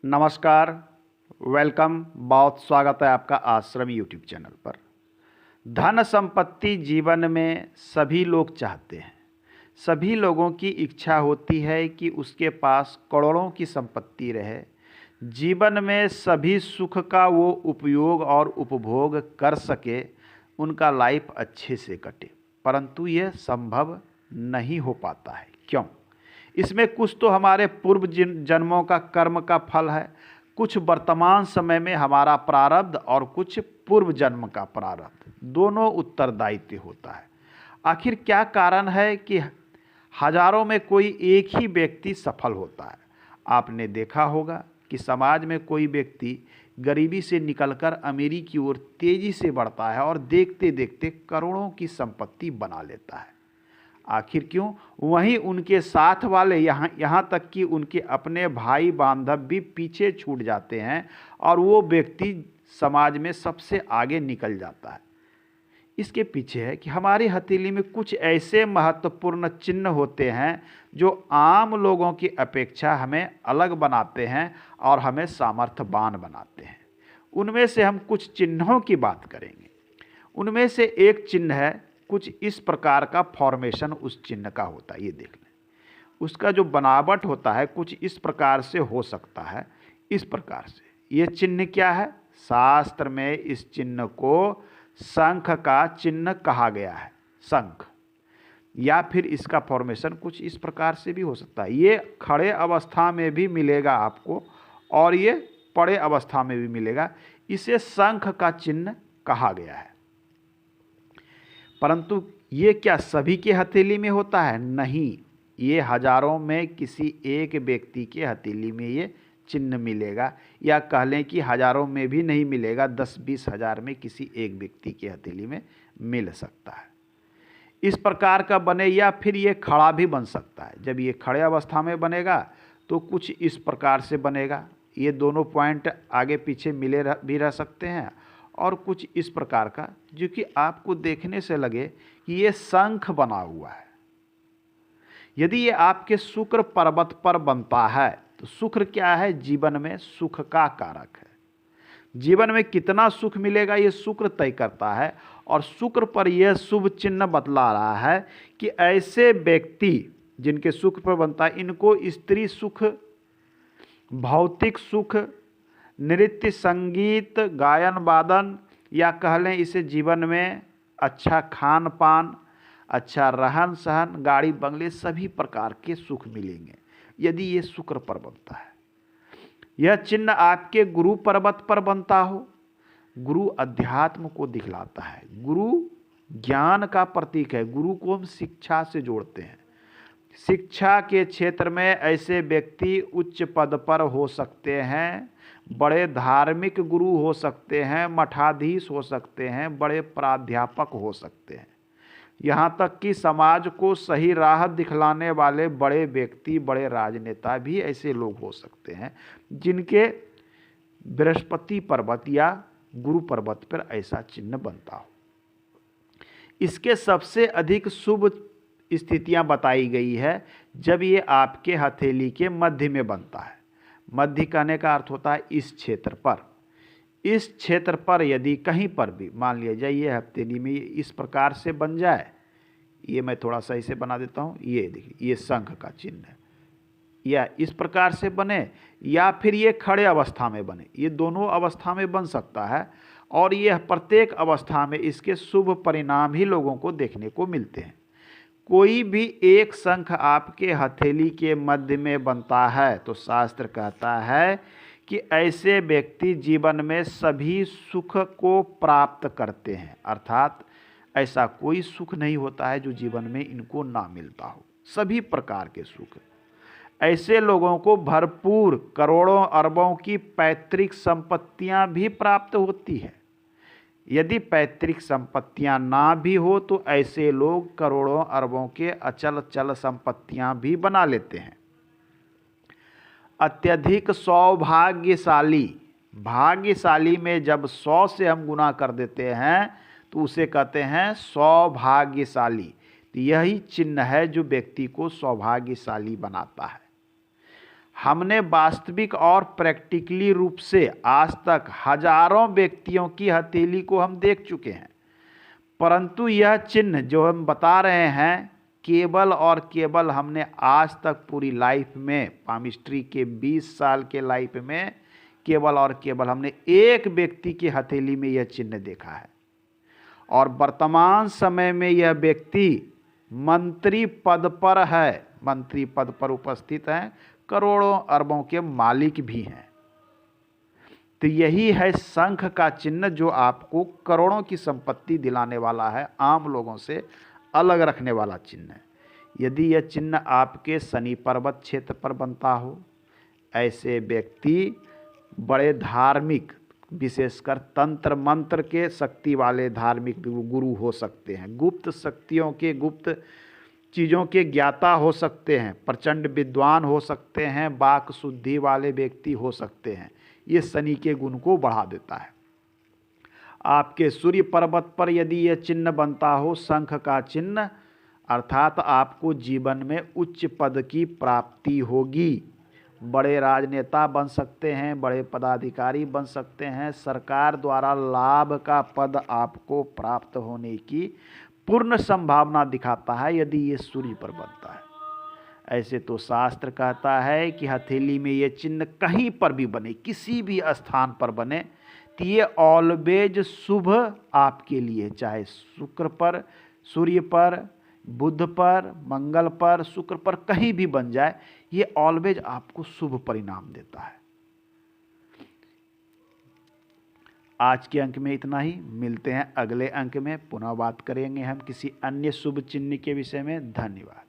नमस्कार, वेलकम। बहुत स्वागत है आपका आश्रम यूट्यूब चैनल पर। धन संपत्ति जीवन में सभी लोग चाहते हैं। सभी लोगों की इच्छा होती है कि उसके पास करोड़ों की संपत्ति रहे, जीवन में सभी सुख का वो उपयोग और उपभोग कर सके, उनका लाइफ अच्छे से कटे। परंतु यह संभव नहीं हो पाता है। क्यों? इसमें कुछ तो हमारे पूर्व जन्मों का कर्म का फल है, कुछ वर्तमान समय में हमारा प्रारब्ध और कुछ पूर्व जन्म का प्रारब्ध, दोनों उत्तरदायित्व होता है। आखिर क्या कारण है कि हजारों में कोई एक ही व्यक्ति सफल होता है? आपने देखा होगा कि समाज में कोई व्यक्ति गरीबी से निकलकर अमीरी की ओर तेजी से बढ़ता है और देखते देखते करोड़ों की संपत्ति बना लेता है। आखिर क्यों? वहीं उनके साथ वाले यहाँ तक कि उनके अपने भाई बांधव भी पीछे छूट जाते हैं और वो व्यक्ति समाज में सबसे आगे निकल जाता है। इसके पीछे है कि हमारी हथेली में कुछ ऐसे महत्वपूर्ण चिन्ह होते हैं जो आम लोगों की अपेक्षा हमें अलग बनाते हैं और हमें सामर्थ्यवान बनाते हैं। उनमें से हम कुछ चिन्हों की बात करेंगे। उनमें से एक चिन्ह है, कुछ इस प्रकार का फॉर्मेशन उस चिन्ह का होता है। ये देख लें, उसका जो बनावट होता है कुछ इस प्रकार से हो सकता है, इस प्रकार से। ये चिन्ह क्या है? शास्त्र में इस चिन्ह को शंख का चिन्ह कहा गया है। शंख, या फिर इसका फॉर्मेशन कुछ इस प्रकार से भी हो सकता है। ये खड़े अवस्था में भी मिलेगा आपको और ये पड़े अवस्था में भी मिलेगा। इसे शंख का चिन्ह कहा गया है। परंतु ये क्या सभी के हथेली में होता है? नहीं, ये हजारों में किसी एक व्यक्ति के हथेली में ये चिन्ह मिलेगा, या कह लें कि हजारों में भी नहीं मिलेगा, 10-20 हजार में किसी एक व्यक्ति के हथेली में मिल सकता है। इस प्रकार का बने, या फिर ये खड़ा भी बन सकता है। जब ये खड़े अवस्था में बनेगा तो कुछ इस प्रकार से बनेगा। ये दोनों पॉइंट आगे पीछे मिले भी रह सकते हैं, और कुछ इस प्रकार का जो कि आपको देखने से लगे कि ये शंख बना हुआ है। यदि ये आपके शुक्र पर्वत पर बनता है तो शुक्र क्या है? जीवन में सुख का कारक है। जीवन में कितना सुख मिलेगा ये शुक्र तय करता है, और शुक्र पर यह शुभ चिन्ह बतला रहा है कि ऐसे व्यक्ति जिनके शुक्र पर बनता है, इनको स्त्री सुख, भौतिक सुख, नृत्य, संगीत, गायन वादन, या कह लें इसे जीवन में अच्छा खान पान, अच्छा रहन सहन, गाड़ी बंगले, सभी प्रकार के सुख मिलेंगे यदि ये शुक्र पर बनता है। यह चिन्ह आपके गुरु पर्वत पर बनता हो। गुरु अध्यात्म को दिखलाता है, गुरु ज्ञान का प्रतीक है। गुरु को हम शिक्षा से जोड़ते हैं। शिक्षा के क्षेत्र में ऐसे व्यक्ति उच्च पद पर हो सकते हैं, बड़े धार्मिक गुरु हो सकते हैं, मठाधीश हो सकते हैं, बड़े प्राध्यापक हो सकते हैं, यहाँ तक कि समाज को सही राह दिखलाने वाले बड़े व्यक्ति, बड़े राजनेता भी ऐसे लोग हो सकते हैं जिनके बृहस्पति पर्वत या गुरु पर्वत पर ऐसा चिन्ह बनता हो। इसके सबसे अधिक शुभ स्थितियां बताई गई है जब ये आपके हथेली के मध्य में बनता है। मध्य कहने का अर्थ होता है इस क्षेत्र पर। इस क्षेत्र पर यदि कहीं पर भी मान लिया जाए ये हथेली में ये इस प्रकार से बन जाए, ये मैं थोड़ा सा इसे बना देता हूँ, ये देखिए ये शंख का चिन्ह है, या इस प्रकार से बने या फिर ये खड़े अवस्था में बने, ये दोनों अवस्था में बन सकता है। और यह प्रत्येक अवस्था में इसके शुभ परिणाम ही लोगों को देखने को मिलते हैं। कोई भी एक शंख आपके हथेली के मध्य में बनता है तो शास्त्र कहता है कि ऐसे व्यक्ति जीवन में सभी सुख को प्राप्त करते हैं। अर्थात ऐसा कोई सुख नहीं होता है जो जीवन में इनको ना मिलता हो, सभी प्रकार के सुख। ऐसे लोगों को भरपूर करोड़ों अरबों की पैतृक संपत्तियां भी प्राप्त होती है। यदि पैतृक संपत्तियां ना भी हो तो ऐसे लोग करोड़ों अरबों के अचल चल संपत्तियां भी बना लेते हैं। अत्यधिक सौभाग्यशाली, भाग्यशाली में जब 100 से हम गुना कर देते हैं तो उसे कहते हैं सौभाग्यशाली। तो यही चिन्ह है जो व्यक्ति को सौभाग्यशाली बनाता है। हमने वास्तविक और प्रैक्टिकली रूप से आज तक हजारों व्यक्तियों की हथेली को हम देख चुके हैं, परंतु यह चिन्ह जो हम बता रहे हैं केवल और केवल हमने आज तक पूरी लाइफ में, पामिस्ट्री के 20 साल के लाइफ में केवल और केवल हमने एक व्यक्ति की हथेली में यह चिन्ह देखा है। और वर्तमान समय में यह व्यक्ति मंत्री पद पर है, मंत्री पद पर उपस्थित हैं, करोड़ों अरबों के मालिक भी हैं। तो यही है शंख का चिन्ह जो आपको करोड़ों की संपत्ति दिलाने वाला है, आम लोगों से अलग रखने वाला चिन्ह है। यदि यह चिन्ह आपके शनि पर्वत क्षेत्र पर बनता हो, ऐसे व्यक्ति बड़े धार्मिक, विशेषकर तंत्र मंत्र के शक्ति वाले धार्मिक गुरु हो सकते हैं, गुप्त शक्तियों के, गुप्त चीज़ों के ज्ञाता हो सकते हैं, प्रचंड विद्वान हो सकते हैं, वाक शुद्धि वाले व्यक्ति हो सकते हैं। ये शनि के गुण को बढ़ा देता है। आपके सूर्य पर्वत पर यदि यह चिन्ह बनता हो, शंख का चिन्ह, अर्थात आपको जीवन में उच्च पद की प्राप्ति होगी, बड़े राजनेता बन सकते हैं, बड़े पदाधिकारी बन सकते हैं, सरकार द्वारा लाभ का पद आपको प्राप्त होने की पूर्ण संभावना दिखाता है यदि ये सूर्य पर बनता है। ऐसे तो शास्त्र कहता है कि हथेली में ये चिन्ह कहीं पर भी बने, किसी भी स्थान पर बने, तो ये ऑलवेज शुभ आपके लिए, चाहे शुक्र पर, सूर्य पर, बुध पर, मंगल पर, शुक्र पर, कहीं भी बन जाए, ये ऑलवेज आपको शुभ परिणाम देता है। आज के अंक में इतना ही। मिलते हैं अगले अंक में, पुनः बात करेंगे हम किसी अन्य शुभ चिन्ह के विषय में। धन्यवाद।